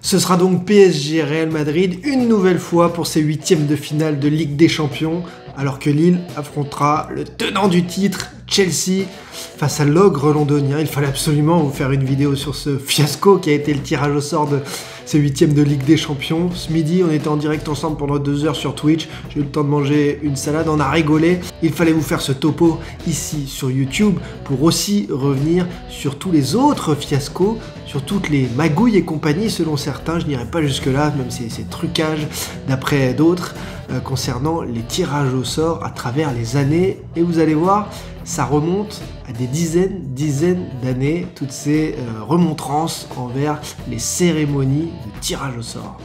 Ce sera donc PSG Real Madrid une nouvelle fois pour ces huitièmes de finale de Ligue des Champions, alors que Lille affrontera le tenant du titre, Chelsea, face à l'ogre londonien. Il fallait absolument vous faire une vidéo sur ce fiasco qui a été le tirage au sort de ces huitièmes de Ligue des Champions. Ce midi, on était en direct ensemble pendant 2 heures sur Twitch. J'ai eu le temps de manger une salade, on a rigolé. Il fallait vous faire ce topo ici sur YouTube pour aussi revenir sur tous les autres fiascos, sur toutes les magouilles et compagnie selon certains. Je n'irai pas jusque-là, même si c'est trucage d'après d'autres, concernant les tirages au sort à travers les années. Et vous allez voir, ça remonte à des dizaines d'années, toutes ces remontrances envers les cérémonies de tirage au sort.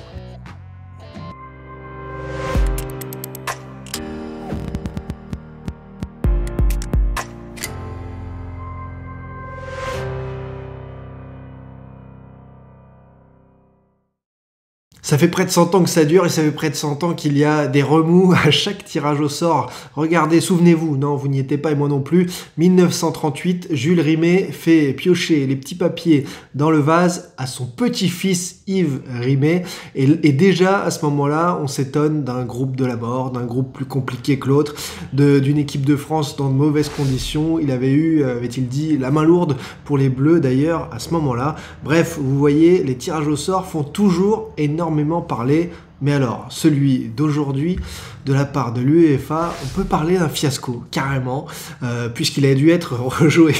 Ça fait près de 100 ans que ça dure et ça fait près de 100 ans qu'il y a des remous à chaque tirage au sort. Regardez, souvenez-vous, non, vous n'y étiez pas et moi non plus, 1938, Jules Rimet fait piocher les petits papiers dans le vase à son petit-fils Yves Rimet. Et déjà, à ce moment-là, on s'étonne d'un groupe de la mort, d'un groupe plus compliqué que l'autre, d'une équipe de France dans de mauvaises conditions. Il avait eu, avait-il dit, la main lourde pour les Bleus d'ailleurs à ce moment-là. Bref, vous voyez, les tirages au sort font toujours énormément parler, mais alors, celui d'aujourd'hui, de la part de l'UEFA, on peut parler d'un fiasco, carrément, puisqu'il a dû être rejoué,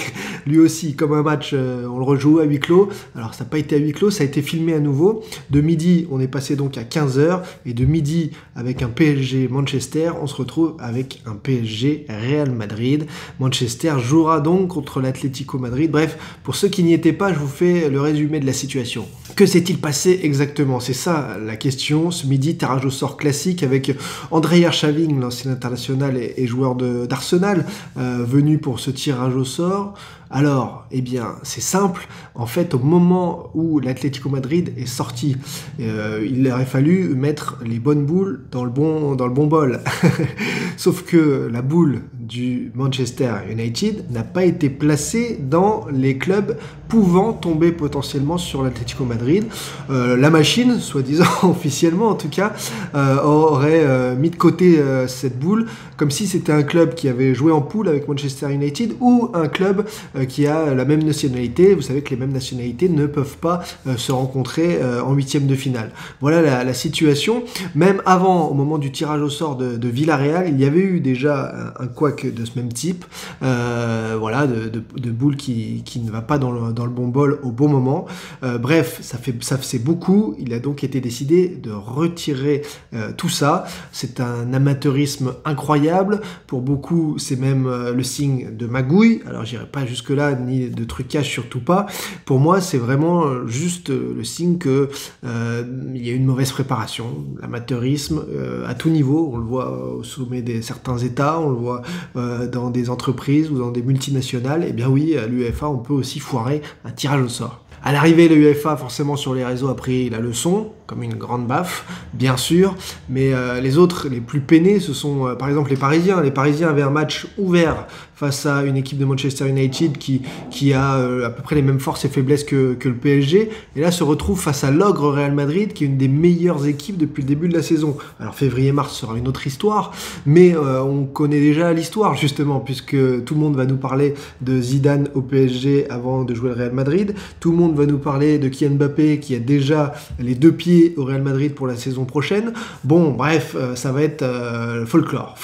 lui aussi, comme un match, on le rejoue à huis clos. Alors, ça n'a pas été à huis clos, ça a été filmé à nouveau. De midi, on est passé donc à 15h, et de midi, avec un PSG Manchester, on se retrouve avec un PSG Real Madrid. Manchester jouera donc contre l'Atlético Madrid. Bref, pour ceux qui n'y étaient pas, je vous fais le résumé de la situation. Que s'est-il passé exactement? C'est ça la question. Ce midi, tirage au sort classique avec André Arshavin, l'ancien international et joueur d'Arsenal, venu pour ce tirage au sort. Alors, eh bien, c'est simple. En fait, au moment où l'Atlético Madrid est sorti, il aurait fallu mettre les bonnes boules dans le bon bol. Sauf que la boule du Manchester United n'a pas été placée dans les clubs pouvant tomber potentiellement sur l'Atlético Madrid. La machine, soi-disant officiellement en tout cas, aurait mis de côté cette boule, comme si c'était un club qui avait joué en poule avec Manchester United ou un club qui a la même nationalité. Vous savez que les mêmes nationalités ne peuvent pas se rencontrer en huitième de finale. Voilà la situation. Même avant, au moment du tirage au sort de Villarreal, il y avait eu déjà un couac de ce même type, voilà, de boule qui ne va pas dans le bon bol au bon moment. Bref, ça faisait beaucoup. Il a donc été décidé de retirer tout ça. C'est un amateurisme incroyable. Pour beaucoup, c'est même le signe de magouille. Alors, j'irai pas jusque-là, ni de trucage, surtout pas. Pour moi, c'est vraiment juste le signe que il y a une mauvaise préparation. L'amateurisme à tout niveau. On le voit au sommet de certains États, on le voit dans des entreprises ou dans des multinationales. Et bien oui, à l'UEFA, on peut aussi foirer un tirage au sort. À l'arrivée, l'UEFA, forcément, sur les réseaux, a pris la leçon, comme une grande baffe, bien sûr, mais les autres, les plus peinés, ce sont, par exemple, les Parisiens. Les Parisiens avaient un match ouvert face à une équipe de Manchester United qui a à peu près les mêmes forces et faiblesses que le PSG, et là se retrouve face à l'ogre Real Madrid, qui est une des meilleures équipes depuis le début de la saison. Alors février-mars sera une autre histoire, mais on connaît déjà l'histoire, justement, puisque tout le monde va nous parler de Zidane au PSG avant de jouer le Real Madrid, tout le monde va nous parler de Kylian Mbappé, qui a déjà les 2 pieds au Real Madrid pour la saison prochaine. Bon, bref, ça va être folklore.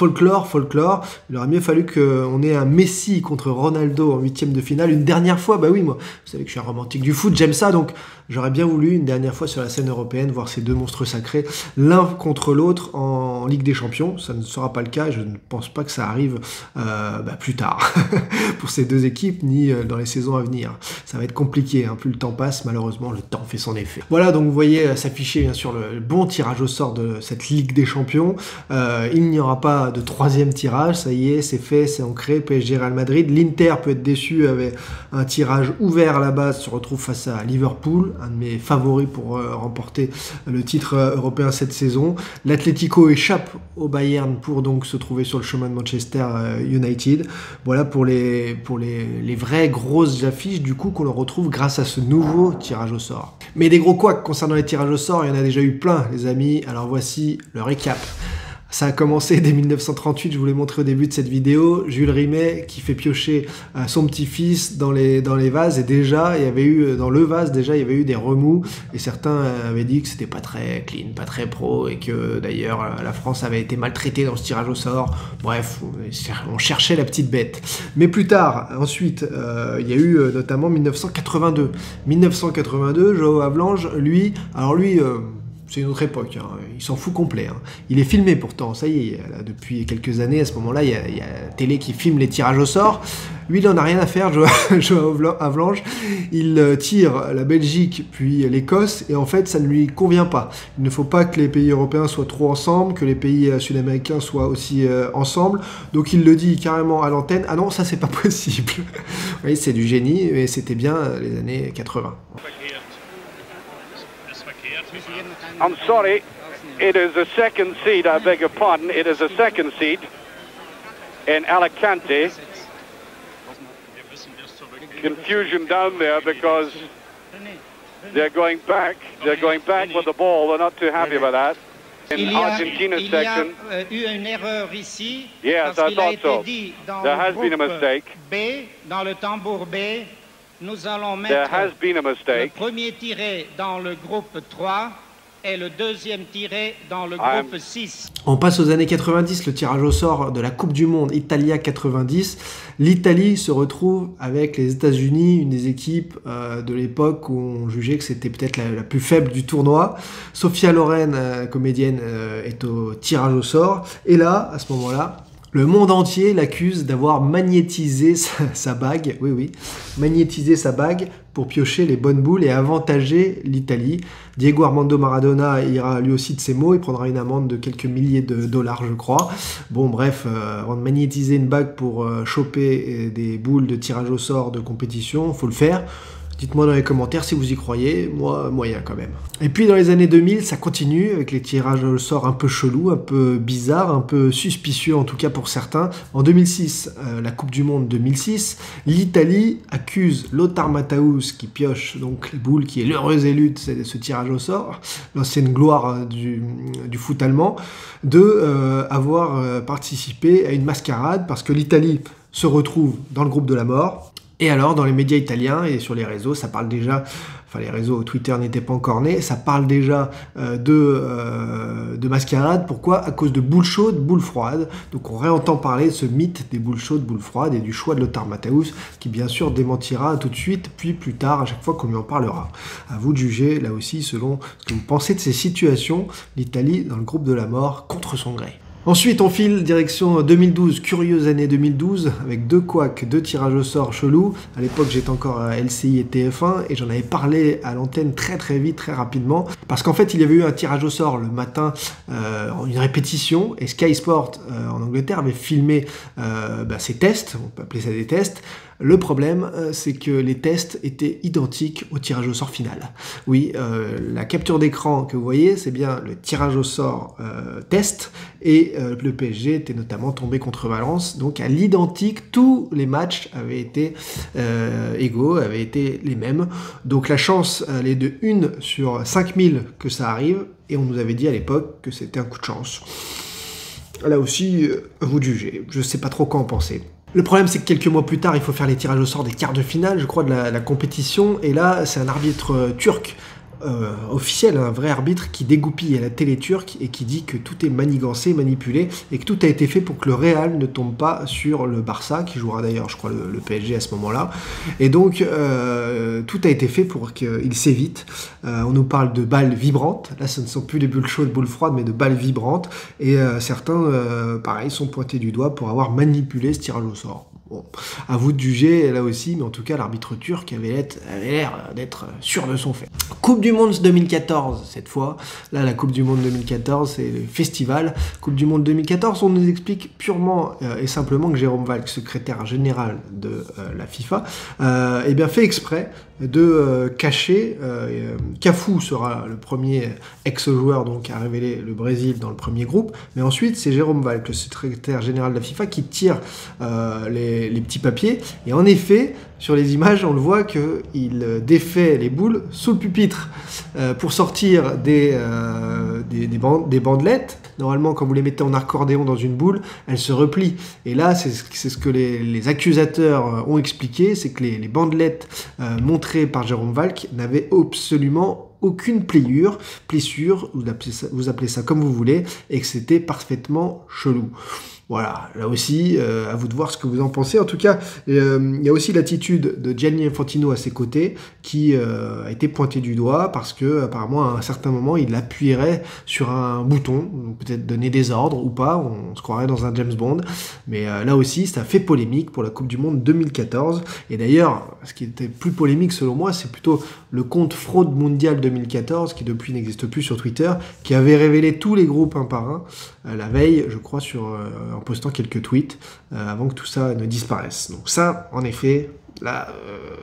Il aurait mieux fallu qu'on ait un Messi contre Ronaldo en huitième de finale une dernière fois. Bah oui, moi, vous savez que je suis un romantique du foot, j'aime ça, donc j'aurais bien voulu une dernière fois sur la scène européenne voir ces deux monstres sacrés l'un contre l'autre en Ligue des Champions. Ça ne sera pas le cas, je ne pense pas que ça arrive plus tard pour ces deux équipes, ni dans les saisons à venir. Ça va être compliqué, hein. Plus le temps passe, malheureusement, le temps fait son effet. Voilà, donc vous voyez s'afficher bien sûr le bon tirage au sort de cette Ligue des Champions. Il n'y aura pas de troisième tirage, ça y est, c'est fait, c'est ancré. PSG Real Madrid. L'Inter peut être déçu avec un tirage ouvert à la base, se retrouve face à Liverpool, un de mes favoris pour remporter le titre européen cette saison. L'Atlético échappe au Bayern pour donc se trouver sur le chemin de Manchester United. Voilà pour les vraies grosses affiches du coup qu'on retrouve grâce à ce nouveau tirage au sort. Mais des gros couacs concernant les tirages au sort, il y en a déjà eu plein, les amis. Alors voici le récap. Ça a commencé dès 1938, je vous l'ai montré au début de cette vidéo, Jules Rimet qui fait piocher son petit-fils dans les vases, et déjà, il y avait eu, dans le vase, déjà, il y avait eu des remous, et certains avaient dit que c'était pas très clean, pas très pro, et que d'ailleurs, la France avait été maltraitée dans ce tirage au sort. Bref, on cherchait la petite bête. Mais plus tard, ensuite, il y a eu notamment 1982. 1982, Joao Havelange, lui, alors lui... c'est une autre époque, hein. Il s'en fout complet. Hein. Il est filmé pourtant, ça y est, là, depuis quelques années, à ce moment-là, il y a la télé qui filme les tirages au sort. Lui, il n'en a rien à faire, Joao Havelange. Il tire la Belgique, puis l'Écosse, et en fait, ça ne lui convient pas. Il ne faut pas que les pays européens soient trop ensemble, que les pays sud-américains soient aussi ensemble. Donc il le dit carrément à l'antenne, ah non, ça c'est pas possible. Vous voyez, c'est du génie, et c'était bien les années 80. I'm sorry, it is a second seat, I beg your pardon, it is a second seat in Alicante. Confusion down there because they're going back with the ball, they're not too happy about that. In Argentina's section, il y a eu une erreur ici, yes, parce I qu'il a thought été so. dit dans There has le been a groupe mistake. B, dans le tambour B, nous allons There mettre has been a le mistake. premier tiré dans le groupe 3 et le deuxième tiré dans le groupe 6. On passe aux années 90, le tirage au sort de la Coupe du Monde Italia 90. L'Italie se retrouve avec les États-Unis, une des équipes de l'époque où on jugeait que c'était peut-être la plus faible du tournoi. Sophia Loren, comédienne, est au tirage au sort. Et là, à ce moment-là, le monde entier l'accuse d'avoir magnétisé sa bague, oui, magnétisé sa bague pour piocher les bonnes boules et avantager l'Italie. Diego Armando Maradona ira lui aussi de ses mots, il prendra une amende de quelques milliers de dollars, je crois. Bon, bref, avant de magnétiser une bague pour choper des boules de tirage au sort de compétition, faut le faire. Dites-moi dans les commentaires si vous y croyez, moi, moyen quand même. Et puis dans les années 2000, ça continue avec les tirages au sort un peu chelous, un peu bizarres, un peu suspicieux en tout cas pour certains. En 2006, la Coupe du Monde 2006, l'Italie accuse Lothar Matthäus qui pioche donc les boules, qui est l'heureux élu de ce tirage au sort, l'ancienne gloire du foot allemand, de avoir participé à une mascarade parce que l'Italie se retrouve dans le groupe de la mort. Et alors, dans les médias italiens et sur les réseaux, ça parle déjà, enfin les réseaux, Twitter n'était pas encore né, ça parle déjà de mascarade. Pourquoi? À cause de boules chaudes, boules froides. Donc on réentend parler de ce mythe des boules chaudes, boules froides et du choix de Lothar Matthäus, qui bien sûr démentira tout de suite, puis plus tard, à chaque fois qu'on lui en parlera. À vous de juger, là aussi, selon ce que vous pensez de ces situations, l'Italie dans le groupe de la mort contre son gré. Ensuite, on file direction 2012, curieuse année 2012, avec deux couacs, deux tirages au sort chelous. À l'époque, j'étais encore à LCI et TF1, et j'en avais parlé à l'antenne très vite, très rapidement, parce qu'en fait, il y avait eu un tirage au sort le matin, une répétition, et Sky Sport en Angleterre avait filmé ces tests, on peut appeler ça des tests. Le problème, c'est que les tests étaient identiques au tirage au sort final. Oui, la capture d'écran que vous voyez, c'est bien le tirage au sort test, et le PSG était notamment tombé contre Valence, donc à l'identique, tous les matchs avaient été égaux, avaient été les mêmes. Donc la chance, elle est de 1 sur 5000 que ça arrive, et on nous avait dit à l'époque que c'était un coup de chance. Là aussi, vous jugez, je sais pas trop quoi en penser. Le problème, c'est que quelques mois plus tard, il faut faire les tirages au sort des quarts de finale, je crois, de la compétition. Et là, c'est un arbitre turc officiel, un vrai arbitre qui dégoupille à la télé turque et qui dit que tout est manigancé, manipulé, et que tout a été fait pour que le Real ne tombe pas sur le Barça, qui jouera d'ailleurs, je crois, le PSG à ce moment-là. Et donc, tout a été fait pour qu'il s'évite. On nous parle de balles vibrantes. Là, ce ne sont plus des bulles chaudes, bulles froides, mais de balles vibrantes. Et certains, pareil, sont pointés du doigt pour avoir manipulé ce tirage au sort. Bon, à vous de juger là aussi, mais en tout cas l'arbitre turc avait l'air d'être sûr de son fait. Coupe du Monde 2014 cette fois. Là la Coupe du Monde 2014 c'est le festival. Coupe du Monde 2014, on nous explique purement et simplement que Jérôme Valk, secrétaire général de la FIFA, eh bien fait exprès de cacher. Cafu sera le premier ex-joueur donc à révéler le Brésil dans le premier groupe, mais ensuite c'est Jérôme Valk, le secrétaire général de la FIFA, qui tire les les petits papiers. Et en effet, sur les images, on le voit qu'il défait les boules sous le pupitre pour sortir des bandelettes. Normalement, quand vous les mettez en accordéon dans une boule, elles se replient. Et là, c'est ce que les accusateurs ont expliqué, c'est que les bandelettes montrées par Jérôme Valk n'avaient absolument aucune plissure, vous appelez ça comme vous voulez, et que c'était parfaitement chelou. Voilà, là aussi, à vous de voir ce que vous en pensez. En tout cas, il y a aussi l'attitude de Gianni Infantino à ses côtés qui a été pointée du doigt parce que apparemment à un certain moment, il appuierait sur un bouton, peut-être donner des ordres ou pas, on se croirait dans un James Bond. Mais là aussi, ça fait polémique pour la Coupe du Monde 2014. Et d'ailleurs, ce qui était plus polémique selon moi, c'est plutôt le compte Fraude Mondiale 2014, qui depuis n'existe plus sur Twitter, qui avait révélé tous les groupes un par un la veille, je crois, en postant quelques tweets avant que tout ça ne disparaisse. Donc ça, en effet, là,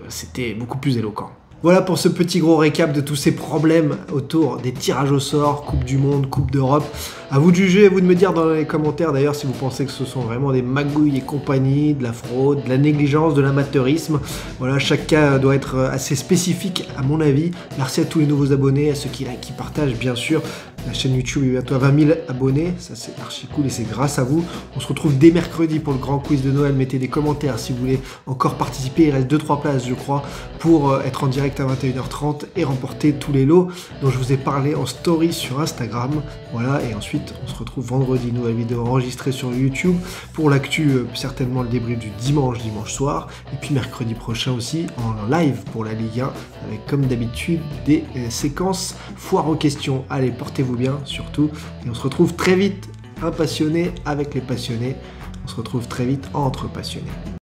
c'était beaucoup plus éloquent. Voilà pour ce petit gros récap de tous ces problèmes autour des tirages au sort, Coupe du Monde, Coupe d'Europe. À vous de juger, à vous de me dire dans les commentaires d'ailleurs si vous pensez que ce sont vraiment des magouilles et compagnie, de la fraude, de la négligence, de l'amateurisme. Voilà, chaque cas doit être assez spécifique à mon avis. Merci à tous les nouveaux abonnés, à ceux qui partagent bien sûr. La chaîne YouTube est bientôt à 20 000 abonnés, ça c'est archi cool et c'est grâce à vous. On se retrouve dès mercredi pour le grand quiz de Noël. Mettez des commentaires si vous voulez encore participer. Il reste 2-3 places je crois pour être en direct à 21h30 et remporter tous les lots dont je vous ai parlé en story sur Instagram. Voilà, et ensuite on se retrouve vendredi, nouvelle vidéo enregistrée sur YouTube pour l'actu, certainement le débrief du dimanche soir. Et puis mercredi prochain aussi en live pour la Ligue 1 avec comme d'habitude des séquences foire aux questions. Allez, portez-vous bien surtout et on se retrouve très vite, un passionné avec les passionnés, on se retrouve très vite entre passionnés.